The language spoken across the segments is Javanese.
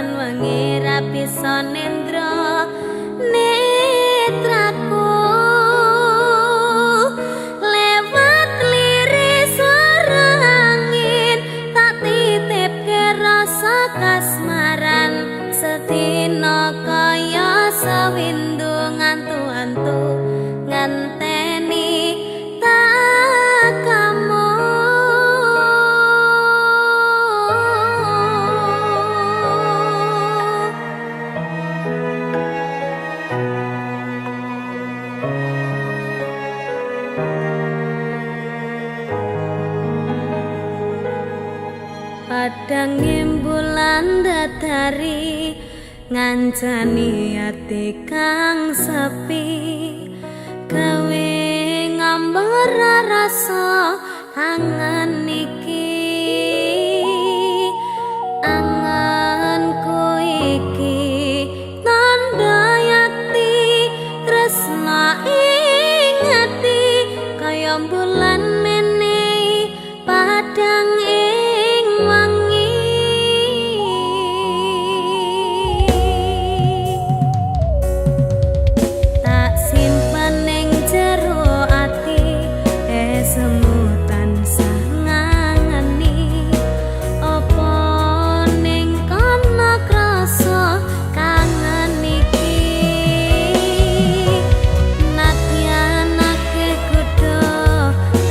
saben wengi ra bisa nendra netraku lewat liris swara angin tak titipke rasa kasmaran sedina kaya sawindu ngantu-antu ngenteni tak kamu. Padang bulan dadari ngancani ati kang sepi gawe ngambar rasa angan iki anganku iki tanda yakti tresna ing ati kaya bulan menehi padang ing wangi tak simpen ning jero ati semu tansah ngangeni apa ning kana krasa kangen iki nadyan akeh kudu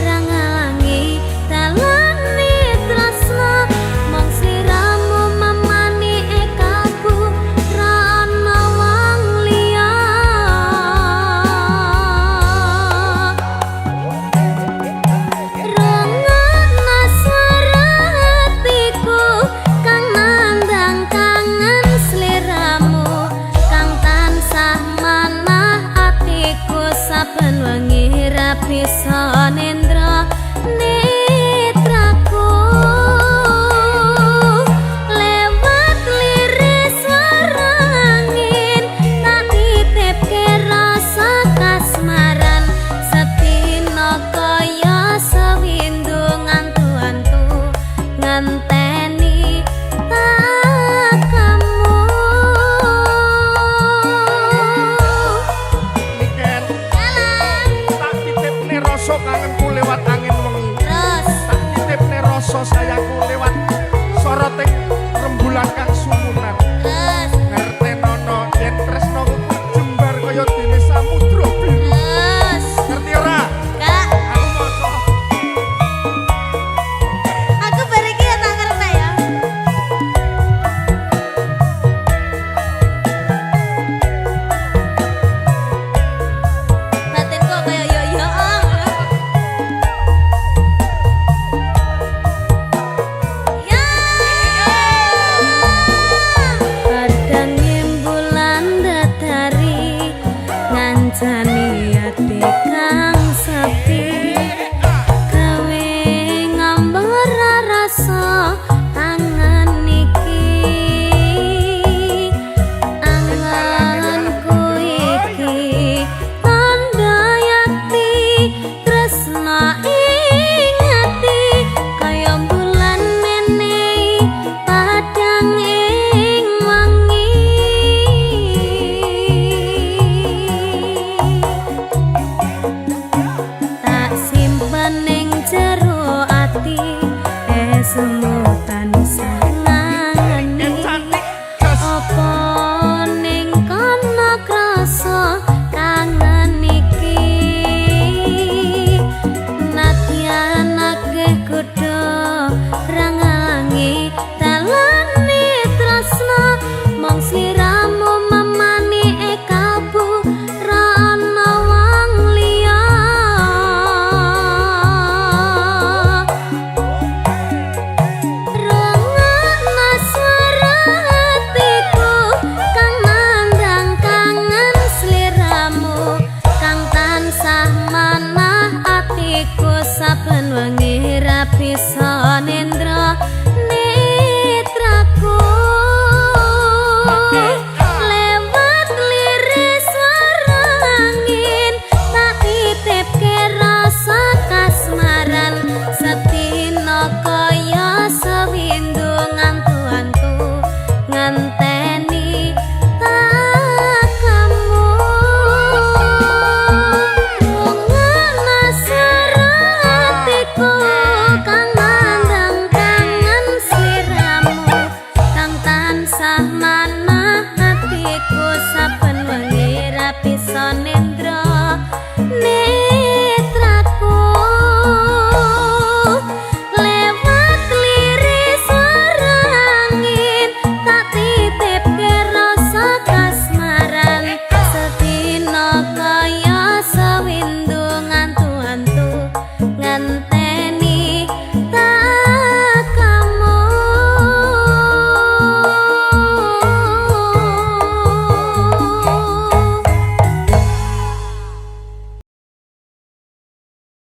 rangalangi dalane tresna mong sliramu mamani ekaku ra ana wong liya rungokna swara hatiku kang nandang kangen sliramu kang tansah manah atiku saben wengi ra bisa nendra netraku lewat liris swara angin tak titipke rasa kasmaran sedina kaya sawindu ngantu-antu ngenteni tak kamu. Niken tak titipne rasa kangenku lewat angin wengi Terus tak titipne rasa sayangku lewat soroting rembulan kang sumunan terus ngertenono yen tresnaku jembar kaya dene samudra biru terus ngerti ora Kak, aku moco aku bariki ya tak ngerti ya. Batinku kaya yo-yo ya. Padang bulan dadari ngancani ati kang sepi gawe ngambar rasa angan iki anganku iki tanda yakti tresna ing ati kaya bulan menehi padang ing wangi tak simpen ning jero ati semu tansah ngangeni cantik jas apa ning kana krasa kangen iki nadyan akeh kudu rangalangi dalane tresna mong sliramu mamani ekabu ra ana wong liya rungokna swara hatiku kang nandang kangen sliramu kang tansah manah atiku saben wengi ra bisa nendra netraku lewat liris swara angin tak titipke rasa kasmaran sedina kaya sawindu ngantu-antu ngenteni tansah manah hatiku saben wengi rapisane